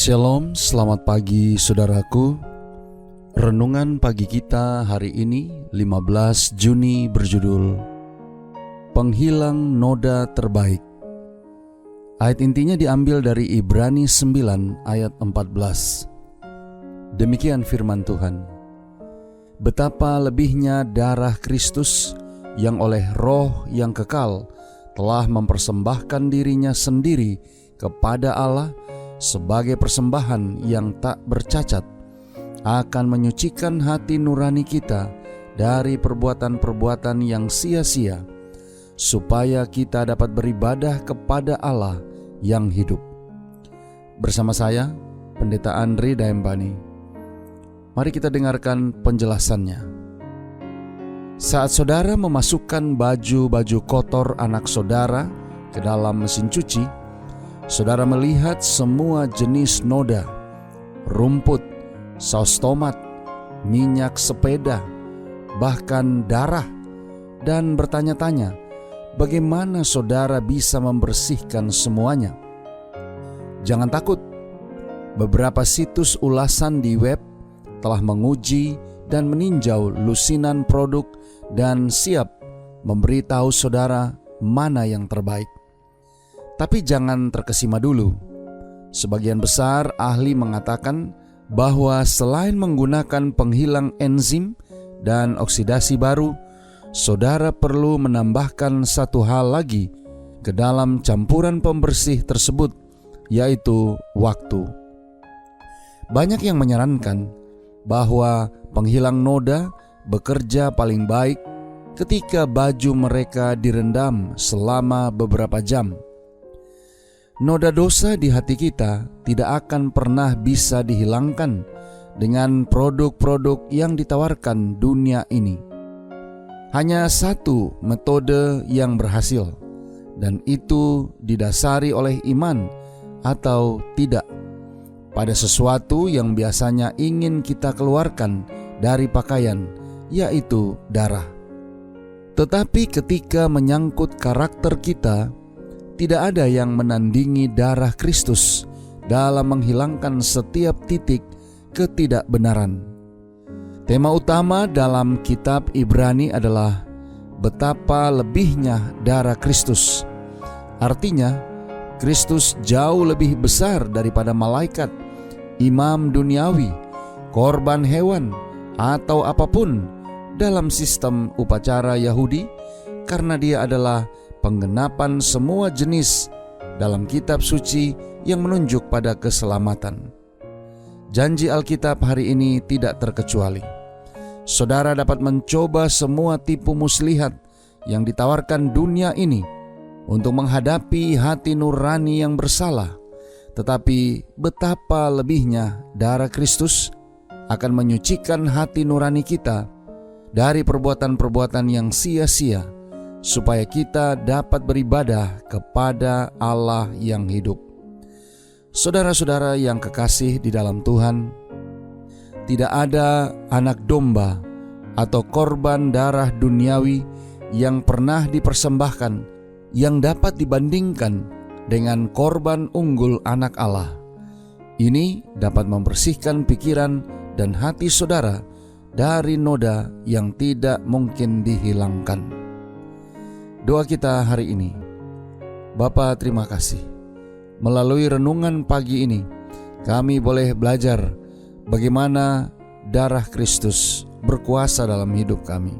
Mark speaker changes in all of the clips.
Speaker 1: Shalom, selamat pagi saudaraku. Renungan pagi kita hari ini 15 Juni berjudul Penghilang Noda Terbaik. Ayat intinya diambil dari Ibrani 9 ayat 14. Demikian firman Tuhan. Betapa lebihnya darah Kristus yang oleh Roh yang kekal telah mempersembahkan dirinya sendiri kepada Allah sebagai persembahan yang tak bercacat, akan menyucikan hati nurani kita dari perbuatan-perbuatan yang sia-sia, supaya kita dapat beribadah kepada Allah yang hidup. Bersama saya, Pendeta Andri Daembani. Mari kita dengarkan penjelasannya. Saat saudara memasukkan baju-baju kotor anak saudara ke dalam mesin cuci, saudara melihat semua jenis noda, rumput, saus tomat, minyak sepeda, bahkan darah, dan bertanya-tanya, bagaimana saudara bisa membersihkan semuanya? Jangan takut, beberapa situs ulasan di web telah menguji dan meninjau lusinan produk dan siap memberitahu saudara mana yang terbaik. Tapi jangan terkesima dulu. Sebagian besar ahli mengatakan bahwa selain menggunakan penghilang enzim dan oksidasi baru, saudara perlu menambahkan satu hal lagi ke dalam campuran pembersih tersebut, yaitu waktu. Banyak yang menyarankan bahwa penghilang noda bekerja paling baik ketika baju mereka direndam selama beberapa jam. Noda dosa di hati kita tidak akan pernah bisa dihilangkan dengan produk-produk yang ditawarkan dunia ini. Hanya satu metode yang berhasil, dan itu didasari oleh iman atau tidak pada sesuatu yang biasanya ingin kita keluarkan dari pakaian, yaitu darah. Tetapi ketika menyangkut karakter kita, tidak ada yang menandingi darah Kristus dalam menghilangkan setiap titik ketidakbenaran. Tema utama dalam kitab Ibrani adalah betapa lebihnya darah Kristus. Artinya, Kristus jauh lebih besar daripada malaikat, imam duniawi, korban hewan, atau apapun dalam sistem upacara Yahudi, karena dia adalah penggenapan semua jenis dalam kitab suci yang menunjuk pada keselamatan. Janji Alkitab hari ini tidak terkecuali. Saudara dapat mencoba semua tipu muslihat yang ditawarkan dunia ini untuk menghadapi hati nurani yang bersalah, tetapi betapa lebihnya darah Kristus akan menyucikan hati nurani kita dari perbuatan-perbuatan yang sia-sia, supaya kita dapat beribadah kepada Allah yang hidup. Saudara-saudara yang kekasih di dalam Tuhan, tidak ada anak domba atau korban darah duniawi yang pernah dipersembahkan yang dapat dibandingkan dengan korban unggul anak Allah. Ini dapat membersihkan pikiran dan hati saudara dari noda yang tidak mungkin dihilangkan. Doa kita hari ini. Bapa, terima kasih. Melalui renungan pagi ini, kami boleh belajar bagaimana darah Kristus berkuasa dalam hidup kami.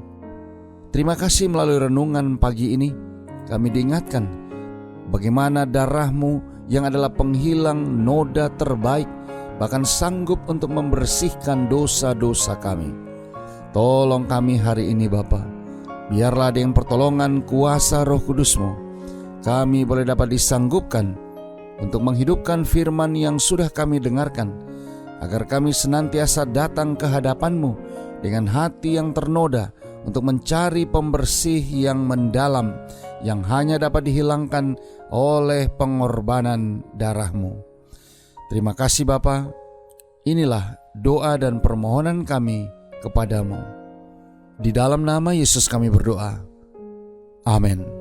Speaker 1: Terima kasih melalui renungan pagi ini, kami diingatkan bagaimana darah-Mu yang adalah penghilang noda terbaik, bahkan sanggup untuk membersihkan dosa-dosa kami. Tolong kami hari ini Bapa. Biarlah dengan pertolongan kuasa Roh Kudus-Mu, kami boleh dapat disanggupkan untuk menghidupkan firman yang sudah kami dengarkan, agar kami senantiasa datang ke hadapan-Mu dengan hati yang ternoda untuk mencari pembersih yang mendalam, yang hanya dapat dihilangkan oleh pengorbanan darah-Mu. Terima kasih Bapa. Inilah doa dan permohonan kami kepadamu. Di dalam nama Yesus kami berdoa. Amin.